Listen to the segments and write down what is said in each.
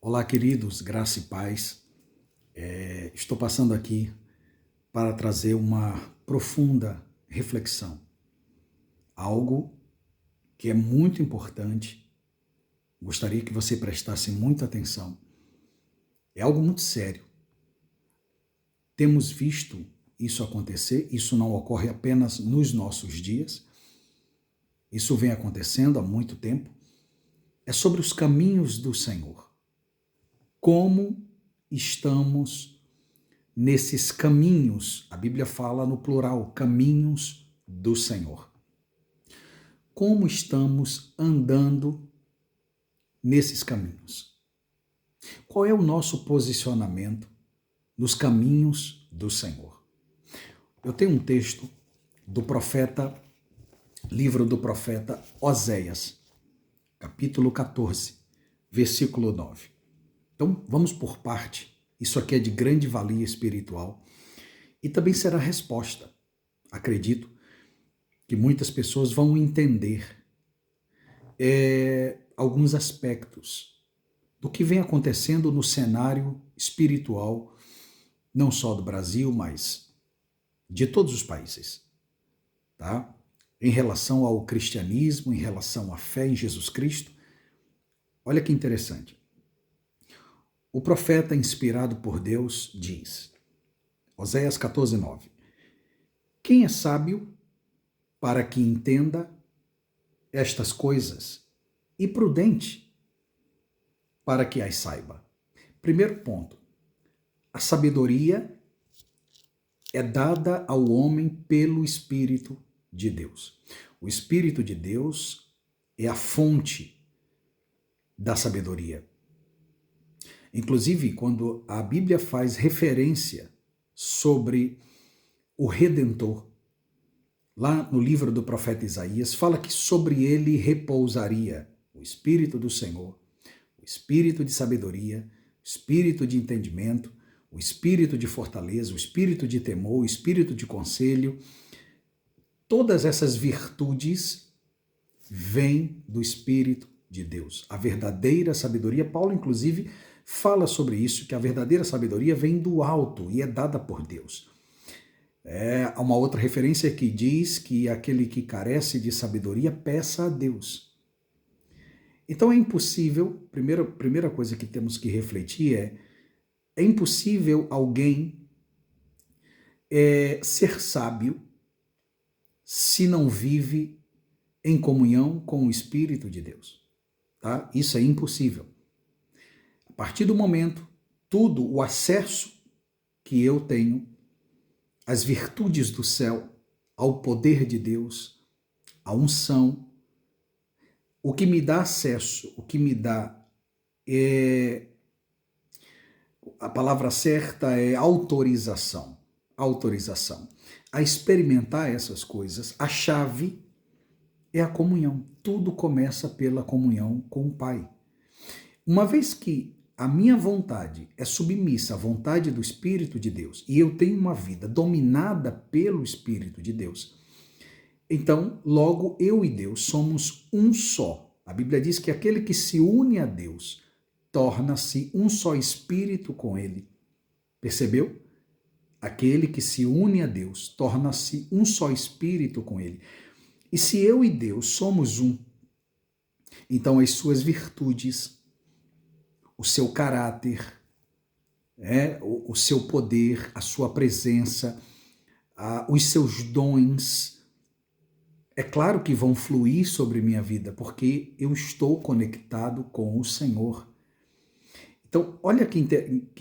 Olá, queridos, graça e paz. Estou passando aqui para trazer uma profunda reflexão, algo que é muito importante. Gostaria que você prestasse muita atenção. É algo muito sério. Temos visto isso acontecer, isso não ocorre apenas nos nossos dias, isso vem acontecendo há muito tempo. É sobre os caminhos do Senhor. Como estamos nesses caminhos? A Bíblia fala no plural, caminhos do Senhor. Como estamos andando nesses caminhos? Qual é o nosso posicionamento nos caminhos do Senhor? Eu tenho um texto do profeta, livro do profeta Oséias, capítulo 14, versículo 9. Então, vamos por parte. Isso aqui é de grande valia espiritual e também será resposta. Acredito que muitas pessoas vão entender alguns aspectos do que vem acontecendo no cenário espiritual, não só do Brasil, mas de todos os países, tá? Em relação ao cristianismo, em relação à fé em Jesus Cristo. Olha que interessante. O profeta inspirado por Deus diz, Oséias 14, 9, quem é sábio para que entenda estas coisas e prudente para que as saiba? Primeiro ponto, a sabedoria é dada ao homem pelo Espírito de Deus. O Espírito de Deus é a fonte da sabedoria. Inclusive, quando a Bíblia faz referência sobre o Redentor, lá no livro do profeta Isaías, fala que sobre ele repousaria o Espírito do Senhor, o Espírito de sabedoria, o Espírito de entendimento, o Espírito de fortaleza, o Espírito de temor, o Espírito de conselho. Todas essas virtudes vêm do Espírito de Deus. A verdadeira sabedoria, Paulo inclusive fala sobre isso, que a verdadeira sabedoria vem do alto e é dada por Deus. Há uma outra referência que diz que aquele que carece de sabedoria peça a Deus. Então é impossível, primeira coisa que temos que refletir é impossível alguém ser sábio se não vive em comunhão com o Espírito de Deus. Tá? Isso é impossível. A partir do momento, tudo o acesso que eu tenho às virtudes do céu, ao poder de Deus, à unção, o que me dá acesso, o que me dá a palavra certa é autorização. Autorização. A experimentar essas coisas, a chave é a comunhão. Tudo começa pela comunhão com o Pai. Uma vez que a minha vontade é submissa à vontade do Espírito de Deus e eu tenho uma vida dominada pelo Espírito de Deus, então, logo eu e Deus somos um só. A Bíblia diz que aquele que se une a Deus torna-se um só espírito com Ele. Percebeu? Aquele que se une a Deus torna-se um só espírito com Ele. E se eu e Deus somos um, então as suas virtudes, o seu caráter, o seu poder, a sua presença, os seus dons, é claro que vão fluir sobre minha vida, porque eu estou conectado com o Senhor. Então, olha que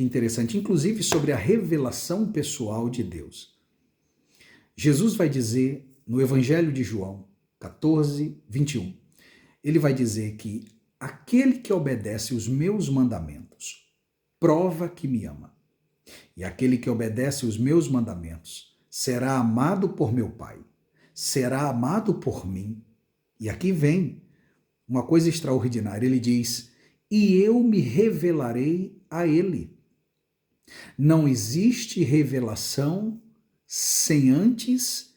interessante, inclusive sobre a revelação pessoal de Deus. Jesus vai dizer no Evangelho de João 14, 21, ele vai dizer que aquele que obedece os meus mandamentos prova que me ama. E aquele que obedece os meus mandamentos será amado por meu Pai, será amado por mim. E aqui vem uma coisa extraordinária. Ele diz, e eu me revelarei a ele. Não existe revelação sem antes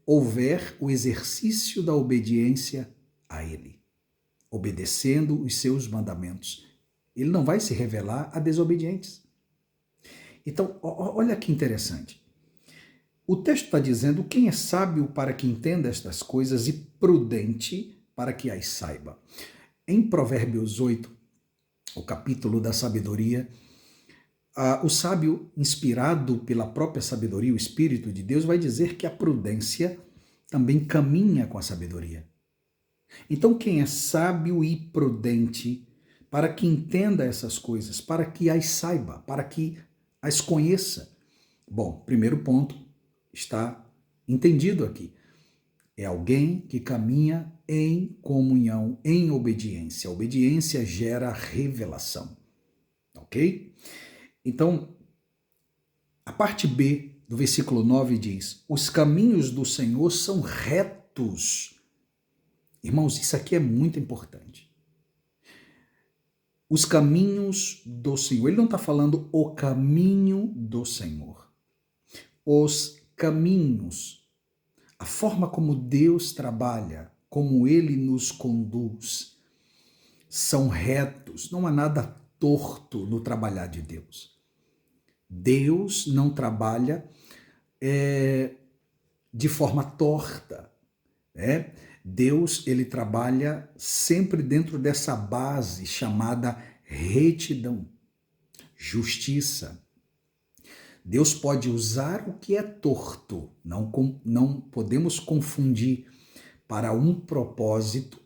houver o exercício da obediência a ele, obedecendo os seus mandamentos. Ele não vai se revelar a desobedientes. Então, olha que interessante. O texto está dizendo: quem é sábio para que entenda estas coisas e prudente para que as saiba. Em Provérbios 8, o capítulo da sabedoria, o sábio, inspirado pela própria sabedoria, o Espírito de Deus, vai dizer que a prudência também caminha com a sabedoria. Então, quem é sábio e prudente para que entenda essas coisas, para que as saiba, para que as conheça? Bom, primeiro ponto está entendido aqui. É alguém que caminha em comunhão, em obediência. A obediência gera revelação. Ok? Então, a parte B do versículo 9 diz: os caminhos do Senhor são retos. Irmãos, isso aqui é muito importante. Os caminhos do Senhor. Ele não está falando o caminho do Senhor. Os caminhos. A forma como Deus trabalha, como Ele nos conduz, são retos. Não há nada torto no trabalhar de Deus. Deus não trabalha de forma torta. Deus, ele trabalha sempre dentro dessa base chamada retidão, justiça. Deus pode usar o que é torto, não podemos confundir, para um propósito,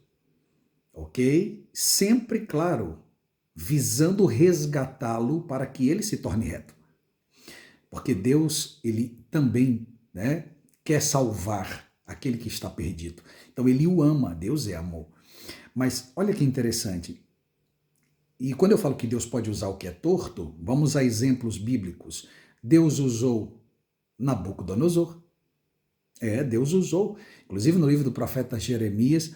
ok? Sempre, claro, visando resgatá-lo para que ele se torne reto. Porque Deus, ele também quer salvar aquele que está perdido. Então ele o ama, Deus é amor. Mas olha que interessante. E quando eu falo que Deus pode usar o que é torto, vamos a exemplos bíblicos. Deus usou Nabucodonosor. Deus usou. Inclusive no livro do profeta Jeremias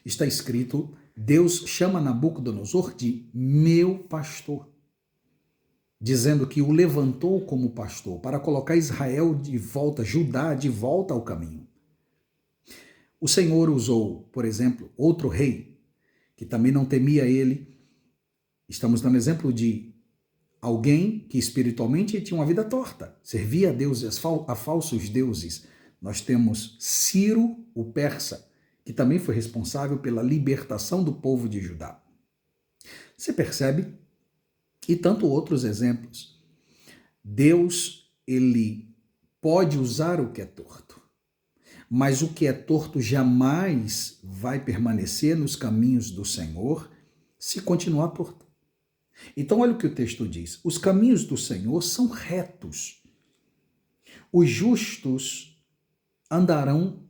está escrito: Deus chama Nabucodonosor de meu pastor, dizendo que o levantou como pastor para colocar Israel de volta, Judá de volta ao caminho. O Senhor usou, por exemplo, outro rei, que também não temia ele. Estamos dando exemplo de alguém que espiritualmente tinha uma vida torta, servia a deuses, a falsos deuses. Nós temos Ciro, o persa, que também foi responsável pela libertação do povo de Judá. Você percebe? E tanto outros exemplos. Deus, ele pode usar o que é torto, mas o que é torto jamais vai permanecer nos caminhos do Senhor se continuar torto. Então, olha o que o texto diz: os caminhos do Senhor são retos. Os justos andarão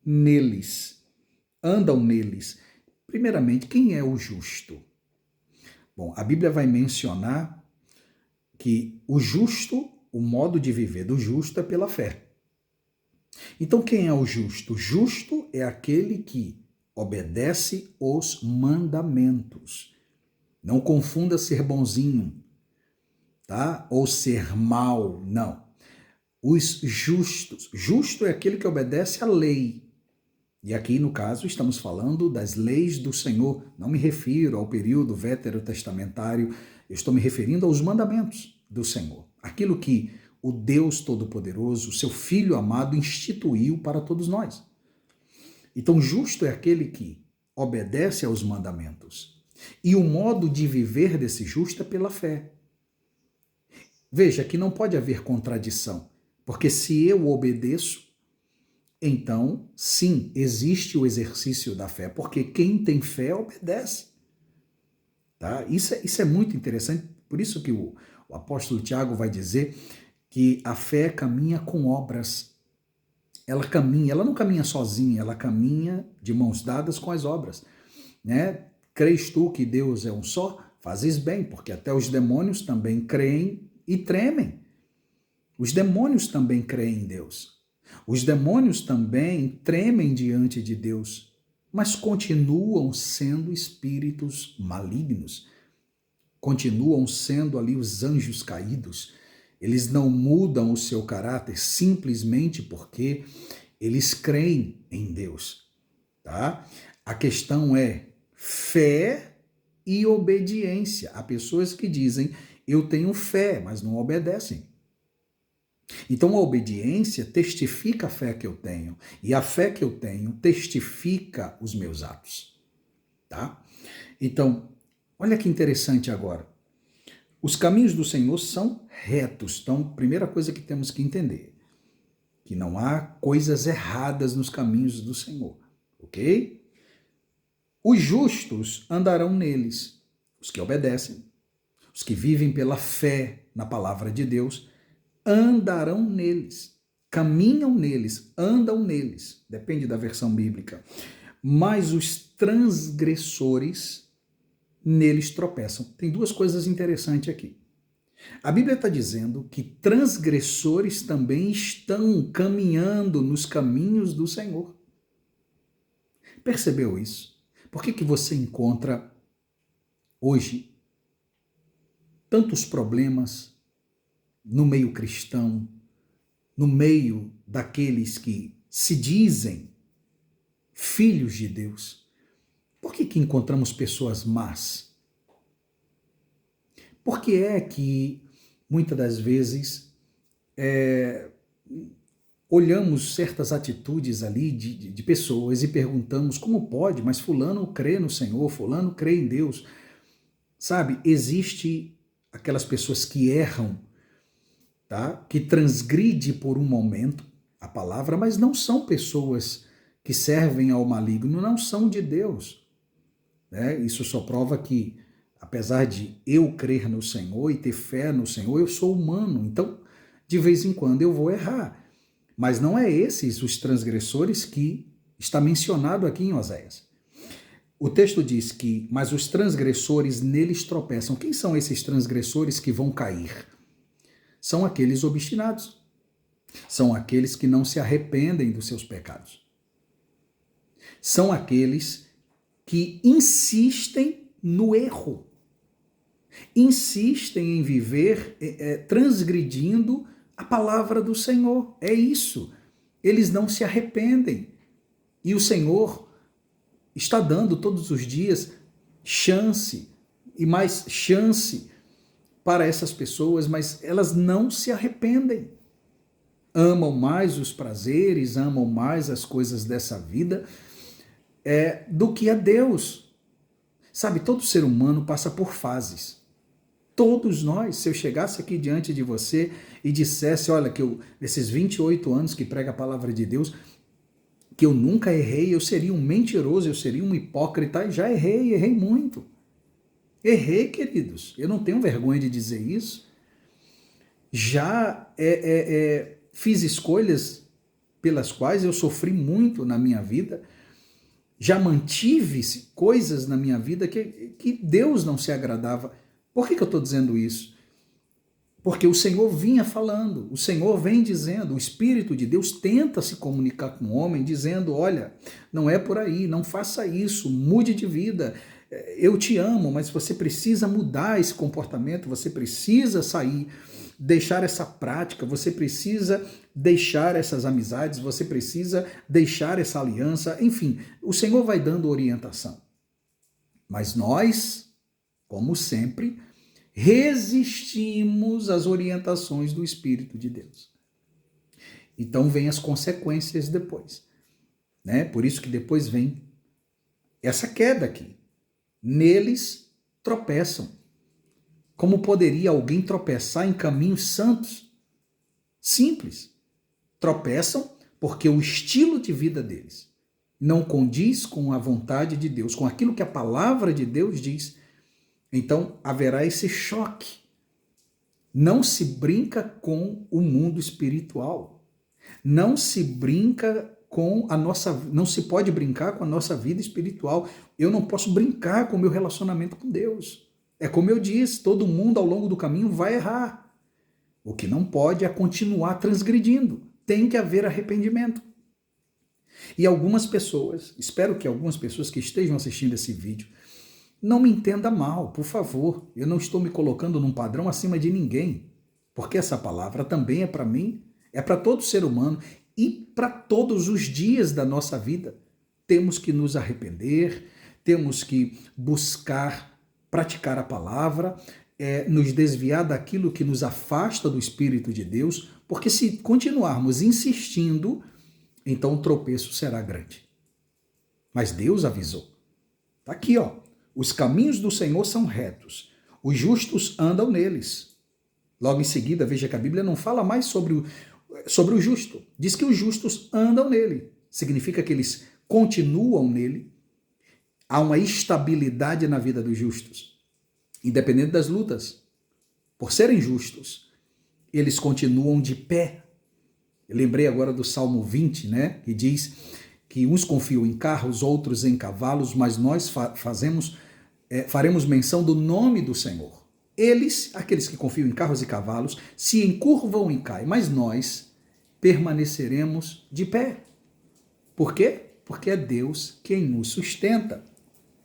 neles, andam neles. Primeiramente, quem é o justo? Bom, a Bíblia vai mencionar que o justo, o modo de viver do justo é pela fé. Então, quem é o justo? O justo é aquele que obedece os mandamentos. Não confunda ser bonzinho, tá? Ou ser mal, não. Os justos. Justo é aquele que obedece à lei. E aqui, no caso, estamos falando das leis do Senhor. Não me refiro ao período veterotestamentário, eu estou me referindo aos mandamentos do Senhor. Aquilo que o Deus Todo-Poderoso, seu Filho amado, instituiu para todos nós. Então, justo é aquele que obedece aos mandamentos. E o modo de viver desse justo é pela fé. Veja que não pode haver contradição, porque se eu obedeço, então, sim, existe o exercício da fé, porque quem tem fé obedece. Tá? Isso é muito interessante, por isso que o apóstolo Tiago vai dizer que a fé caminha com obras. Ela caminha, ela não caminha sozinha, ela caminha de mãos dadas com as obras. Crês tu que Deus é um só? Fazes bem, porque até os demônios também creem e tremem. Os demônios também creem em Deus. Os demônios também tremem diante de Deus, mas continuam sendo espíritos malignos. Continuam sendo ali os anjos caídos. Eles não mudam o seu caráter simplesmente porque eles creem em Deus. Tá? A questão é fé e obediência. Há pessoas que dizem, eu tenho fé, mas não obedecem. Então a obediência testifica a fé que eu tenho, e a fé que eu tenho testifica os meus atos, tá? Então, olha que interessante agora. Os caminhos do Senhor são retos. Então, primeira coisa que temos que entender, que não há coisas erradas nos caminhos do Senhor, ok? Os justos andarão neles, os que obedecem, os que vivem pela fé na palavra de Deus, andarão neles, caminham neles, andam neles, depende da versão bíblica. Mas os transgressores neles tropeçam. Tem duas coisas interessantes aqui. A Bíblia está dizendo que transgressores também estão caminhando nos caminhos do Senhor. Percebeu isso? Por que você encontra hoje tantos problemas no meio cristão, no meio daqueles que se dizem filhos de Deus? Por que encontramos pessoas más? Por que é que, muitas das vezes, olhamos certas atitudes ali de pessoas e perguntamos como pode, mas fulano crê no Senhor, fulano crê em Deus. Sabe, existe aquelas pessoas que erram, tá? Que transgride por um momento a palavra, mas não são pessoas que servem ao maligno, não são de Deus. Isso só prova que, apesar de eu crer no Senhor e ter fé no Senhor, eu sou humano, então de vez em quando eu vou errar. Mas não é esses os transgressores que está mencionado aqui em Oséias. O texto diz que, mas os transgressores neles tropeçam. Quem são esses transgressores que vão cair? São aqueles obstinados. São aqueles que não se arrependem dos seus pecados. São aqueles que insistem no erro, insistem em viver transgredindo a palavra do Senhor. É isso. Eles não se arrependem. E o Senhor está dando todos os dias chance e mais chance para essas pessoas, mas elas não se arrependem. Amam mais os prazeres, amam mais as coisas dessa vida do que a Deus. Sabe, todo ser humano passa por fases. Todos nós, se eu chegasse aqui diante de você e dissesse, olha, que eu, nesses 28 anos que prega a palavra de Deus, que eu nunca errei, eu seria um mentiroso, eu seria um hipócrita, e já errei muito. Errei, queridos, eu não tenho vergonha de dizer isso. Já fiz escolhas pelas quais eu sofri muito na minha vida, já mantive coisas na minha vida que Deus não se agradava. Por que eu estou dizendo isso? Porque o Senhor vinha falando, o Senhor vem dizendo, o Espírito de Deus tenta se comunicar com o homem, dizendo, olha, não é por aí, não faça isso, mude de vida, eu te amo, mas você precisa mudar esse comportamento, você precisa sair, deixar essa prática, você precisa deixar essas amizades, você precisa deixar essa aliança, enfim, o Senhor vai dando orientação. Mas nós, como sempre, resistimos às orientações do Espírito de Deus. Então vem as consequências depois, né? Por isso que depois vem essa queda aqui. Neles tropeçam. Como poderia alguém tropeçar em caminhos santos? Simples. Tropeçam porque o estilo de vida deles não condiz com a vontade de Deus, com aquilo que a palavra de Deus diz. Então haverá esse choque. Não se brinca com o mundo espiritual. Não se brinca com a nossa, não se pode brincar com a nossa vida espiritual. Eu não posso brincar com o meu relacionamento com Deus. É como eu disse, todo mundo ao longo do caminho vai errar. O que não pode é continuar transgredindo. Tem que haver arrependimento. E algumas pessoas, espero que algumas pessoas que estejam assistindo esse vídeo, não me entenda mal, por favor. Eu não estou me colocando num padrão acima de ninguém, porque essa palavra também é para mim, é para todo ser humano e para todos os dias da nossa vida. Temos que nos arrepender, temos que buscar praticar a palavra, nos desviar daquilo que nos afasta do Espírito de Deus, porque se continuarmos insistindo, então o tropeço será grande. Mas Deus avisou. Está aqui, ó. Os caminhos do Senhor são retos, os justos andam neles. Logo em seguida, veja que a Bíblia não fala mais sobre o justo. Diz que os justos andam nele. Significa que eles continuam nele. Há uma estabilidade na vida dos justos, independente das lutas. Por serem justos, eles continuam de pé. Eu lembrei agora do Salmo 20, né? Que diz que uns confiam em carros, outros em cavalos, mas nós faremos menção do nome do Senhor. Eles, aqueles que confiam em carros e cavalos, se encurvam e caem, mas nós permaneceremos de pé. Por quê? Porque é Deus quem nos sustenta,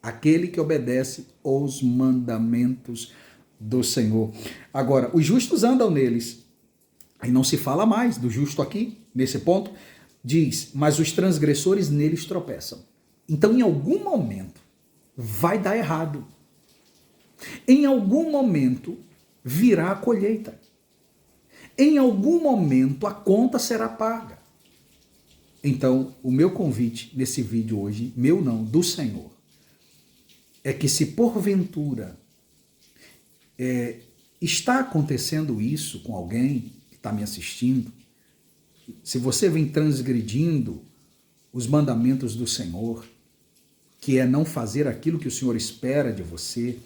aquele que obedece aos mandamentos do Senhor. Agora, os justos andam neles. Aí não se fala mais do justo aqui, nesse ponto. Diz, mas os transgressores neles tropeçam. Então, em algum momento, vai dar errado. Em algum momento, virá a colheita. Em algum momento, a conta será paga. Então, o meu convite nesse vídeo hoje, meu não, do Senhor, é que se porventura está acontecendo isso com alguém que está me assistindo, se você vem transgredindo os mandamentos do Senhor, que é não fazer aquilo que o Senhor espera de você,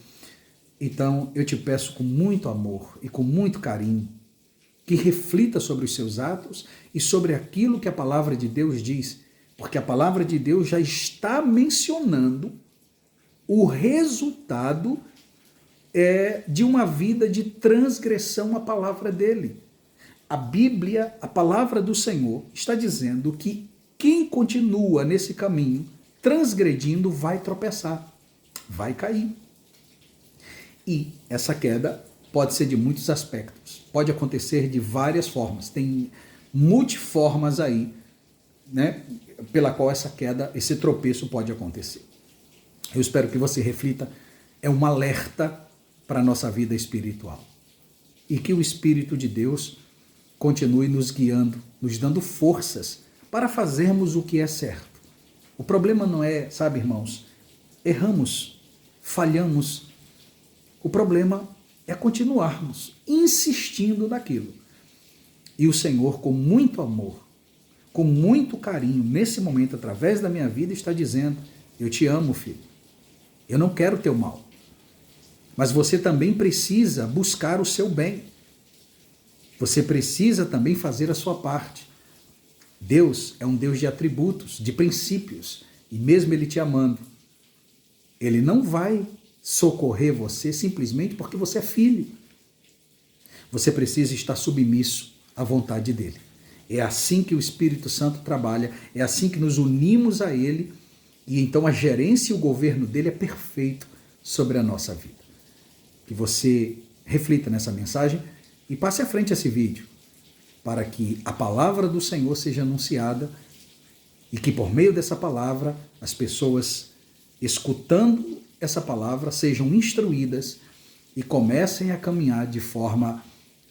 então eu te peço com muito amor e com muito carinho que reflita sobre os seus atos e sobre aquilo que a palavra de Deus diz, porque a palavra de Deus já está mencionando o resultado de uma vida de transgressão à palavra dele. A Bíblia, a palavra do Senhor, está dizendo que quem continua nesse caminho, transgredindo, vai tropeçar, vai cair. E essa queda pode ser de muitos aspectos, pode acontecer de várias formas, tem multiformas aí, né, pela qual essa queda, esse tropeço pode acontecer. Eu espero que você reflita, é um alerta para a nossa vida espiritual. E que o Espírito de Deus continue nos guiando, nos dando forças para fazermos o que é certo. O problema não é, sabe, irmãos, erramos, falhamos. O problema é continuarmos insistindo naquilo. E o Senhor, com muito amor, com muito carinho, nesse momento, através da minha vida, está dizendo, eu te amo, filho. Eu não quero o teu mal. Mas você também precisa buscar o seu bem. Você precisa também fazer a sua parte. Deus é um Deus de atributos, de princípios. E mesmo Ele te amando, Ele não vai socorrer você simplesmente porque você é filho. Você precisa estar submisso à vontade dEle. É assim que o Espírito Santo trabalha, é assim que nos unimos a Ele, e então a gerência e o governo dEle é perfeito sobre a nossa vida. Que você reflita nessa mensagem e passe à frente esse vídeo, para que a palavra do Senhor seja anunciada e que por meio dessa palavra as pessoas, escutando essa palavra, sejam instruídas e comecem a caminhar de forma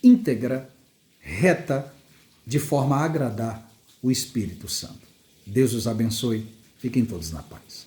íntegra, reta, de forma a agradar o Espírito Santo. Deus os abençoe. Fiquem todos na paz.